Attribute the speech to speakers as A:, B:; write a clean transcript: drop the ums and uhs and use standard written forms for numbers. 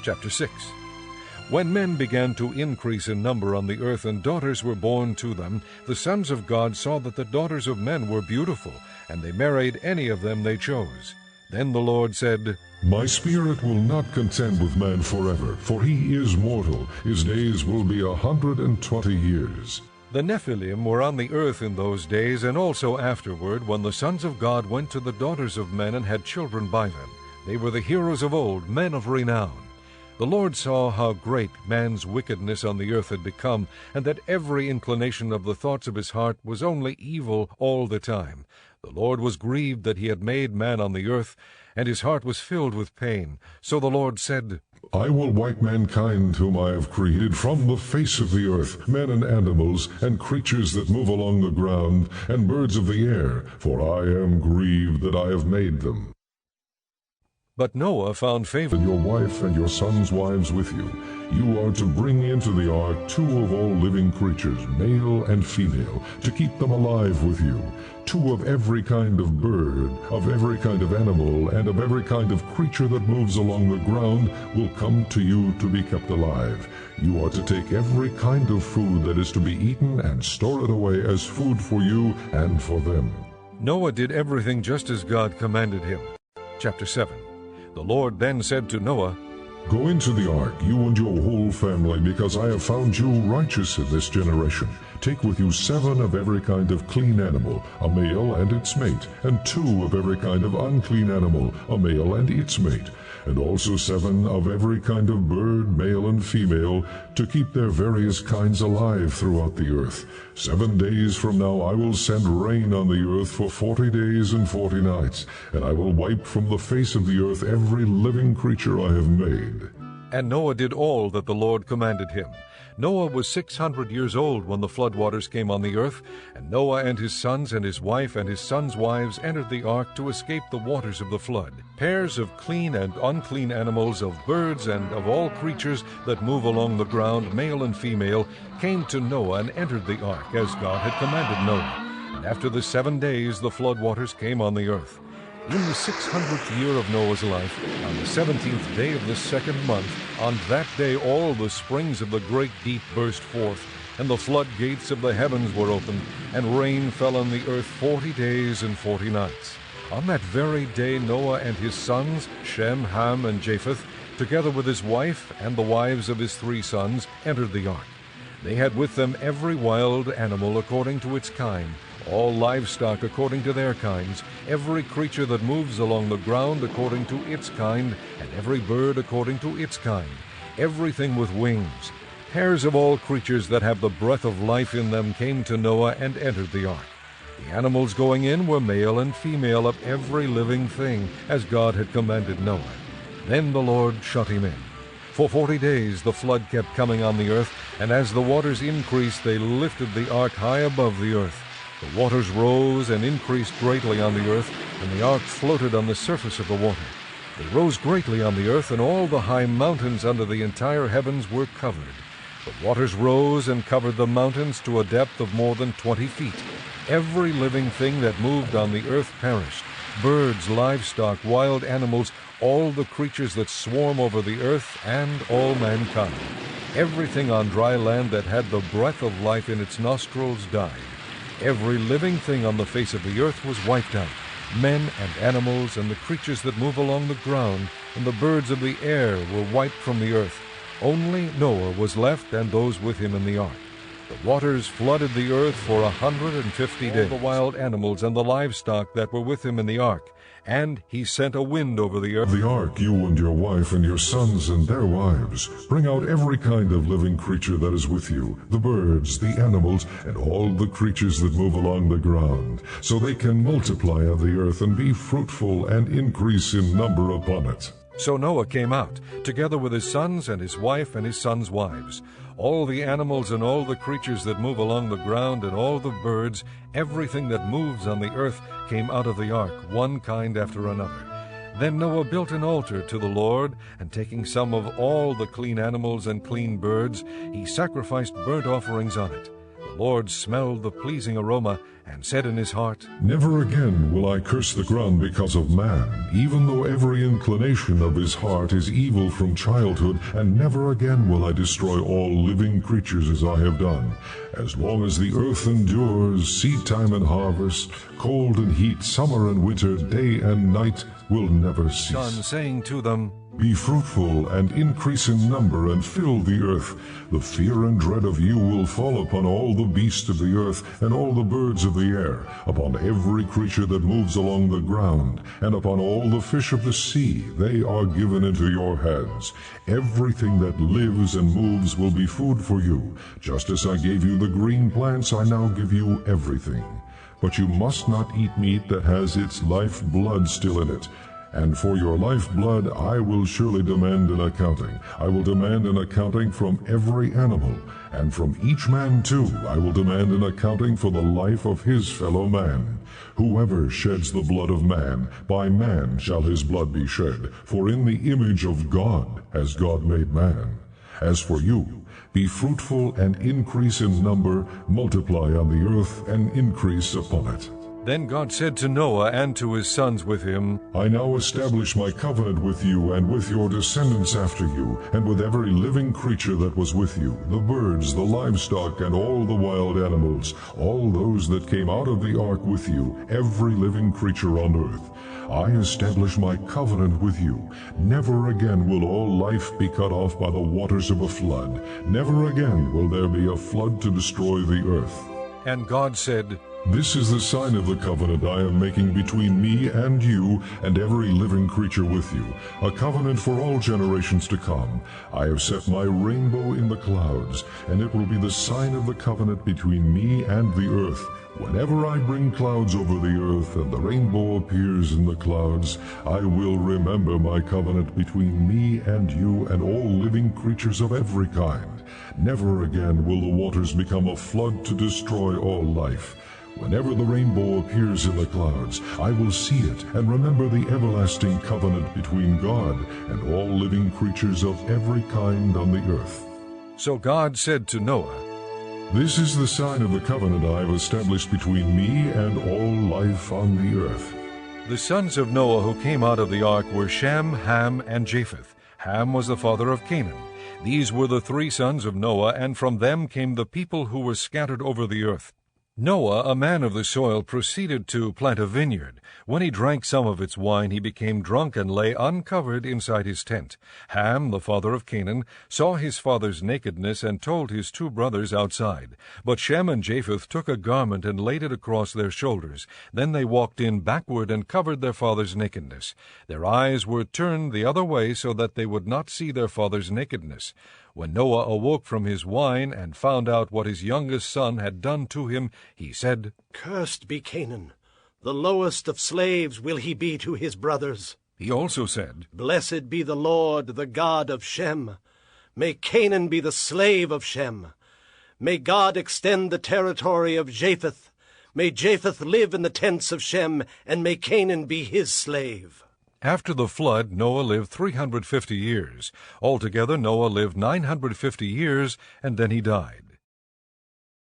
A: Chapter 6. When men began to increase in number on the earth and daughters were born to them, the sons of God saw that the daughters of men were beautiful, and they married any of them they chose. Then the Lord said,
B: My spirit will not contend with man forever, for he is mortal. His days will be 120 years.
A: The Nephilim were on the earth in those days, and also afterward, when the sons of God went to the daughters of men and had children by them. They were the heroes of old, men of renown. The Lord saw how great man's wickedness on the earth had become, and that every inclination of the thoughts of his heart was only evil all the time. The Lord was grieved that he had made man on the earth, and his heart was filled with pain. So the Lord said,
B: I will wipe mankind whom I have created from the face of the earth, men and animals, and creatures that move along the ground, and birds of the air, for I am grieved that I have made them.
A: But Noah found favor.
B: And your wife and your sons' wives with you. You are to bring into the ark 2 of all living creatures, male and female, to keep them alive with you. 2 of every kind of bird, of every kind of animal, and of every kind of creature that moves along the ground will come to you to be kept alive. You are to take every kind of food that is to be eaten and store it away as food for you and for them.
A: Noah did everything just as God commanded him. Chapter 7. The Lord then said to Noah,
B: Go into the ark, you and your whole family, because I have found you righteous in this generation. Take with you 7 of every kind of clean animal, a male and its mate, and 2 of every kind of unclean animal, a male and its mate, and also 7 of every kind of bird, male and female, to keep their various kinds alive throughout the earth. 7 days from now I will send rain on the earth for 40 days and 40 nights, and I will wipe from the face of the earth every living creature I have made.
A: And Noah did all that the Lord commanded him. Noah was 600 years old when the floodwaters came on the earth, and Noah and his sons and his wife and his sons' wives entered the ark to escape the waters of the flood. Pairs of clean and unclean animals, of birds and of all creatures that move along the ground, male and female, came to Noah and entered the ark, as God had commanded Noah. And after the 7 days the floodwaters came on the earth. In the 600th year of Noah's life, on the 17th day of the 2nd month, on that day all the springs of the great deep burst forth, and the floodgates of the heavens were opened, and rain fell on the earth 40 days and 40 nights. On that very day Noah and his sons, Shem, Ham, and Japheth, together with his wife and the wives of his 3 sons, entered the ark. They had with them every wild animal according to its kind, all livestock according to their kinds, every creature that moves along the ground according to its kind, and every bird according to its kind, everything with wings. Pairs of all creatures that have the breath of life in them came to Noah and entered the ark. The animals going in were male and female of every living thing, as God had commanded Noah. Then the Lord shut him in. For 40 days the flood kept coming on the earth, and as the waters increased they lifted the ark high above the earth. The waters rose and increased greatly on the earth, and the ark floated on the surface of the water. They rose greatly on the earth, and all the high mountains under the entire heavens were covered. The waters rose and covered the mountains to a depth of more than 20 feet. Every living thing that moved on the earth perished, birds, livestock, wild animals, all the creatures that swarm over the earth, and all mankind. Everything on dry land that had the breath of life in its nostrils died. Every living thing on the face of the earth was wiped out, men and animals and the creatures that move along the ground, and the birds of the air were wiped from the earth. Only Noah was left and those with him in the ark. The waters flooded the earth for 150 days. All the wild animals and the livestock that were with him in the ark, and he sent a wind over the earth.
B: The ark, you and your wife and your sons and their wives. Bring out every kind of living creature that is with you, the birds, the animals, and all the creatures that move along the ground, so they can multiply on the earth and be fruitful and increase in number upon it.
A: So Noah came out, together with his sons and his wife and his sons' wives. All the animals and all the creatures that move along the ground and all the birds, everything that moves on the earth came out of the ark, one kind after another. Then Noah built an altar to the Lord, and taking some of all the clean animals and clean birds, he sacrificed burnt offerings on it. The Lord smelled the pleasing aroma, and said in his heart,
B: Never again will I curse the ground because of man, even though every inclination of his heart is evil from childhood, and never again will I destroy all living creatures as I have done. As long as the earth endures, seed time and harvest, cold and heat, summer and winter, day and night will never cease.
A: Son, saying to them,
B: Be fruitful and increase in number and fill the earth. The fear and dread of you will fall upon all the beasts of the earth and all the birds of the air, upon every creature that moves along the ground, and upon all the fish of the sea. They are given into your hands. Everything that lives and moves will be food for you. Just as I gave you the green plants, I now give you everything. But you must not eat meat that has its life blood still in it. And for your lifeblood I will surely demand an accounting. I will demand an accounting from every animal, and from each man too I will demand an accounting for the life of his fellow man. Whoever sheds the blood of man, by man shall his blood be shed, for in the image of God has God made man. As for you, be fruitful and increase in number, multiply on the earth and increase upon it.
A: Then God said to Noah and to his sons with him,
B: I now establish my covenant with you and with your descendants after you, and with every living creature that was with you, the birds, the livestock, and all the wild animals, all those that came out of the ark with you, every living creature on earth. I establish my covenant with you. Never again will all life be cut off by the waters of a flood. Never again will there be a flood to destroy the earth.
A: And God said,
B: This is the sign of the covenant I am making between me and you and every living creature with you, a covenant for all generations to come. I have set my rainbow in the clouds, and it will be the sign of the covenant between me and the earth. Whenever I bring clouds over the earth and the rainbow appears in the clouds, I will remember my covenant between me and you and all living creatures of every kind. Never again will the waters become a flood to destroy all life. Whenever the rainbow appears in the clouds, I will see it and remember the everlasting covenant between God and all living creatures of every kind on the earth.
A: So God said to Noah,
B: This is the sign of the covenant I have established between me and all life on the earth.
A: The sons of Noah who came out of the ark were Shem, Ham, and Japheth. Ham was the father of Canaan. These were the three sons of Noah, and from them came the people who were scattered over the earth. Noah, a man of the soil, proceeded to plant a vineyard. When he drank some of its wine, he became drunk and lay uncovered inside his tent. Ham, the father of Canaan, saw his father's nakedness and told his two brothers outside. But Shem and Japheth took a garment and laid it across their shoulders. Then they walked in backward and covered their father's nakedness. Their eyes were turned the other way so that they would not see their father's nakedness. When Noah awoke from his wine and found out what his youngest son had done to him, he said,
C: Cursed be Canaan. The lowest of slaves will he be to his brothers.
A: He also said,
C: Blessed be the Lord, the God of Shem. May Canaan be the slave of Shem. May God extend the territory of Japheth. May Japheth live in the tents of Shem, and may Canaan be his slave.
A: After the flood, Noah lived 350 years. Altogether, Noah lived 950 years, and then he died.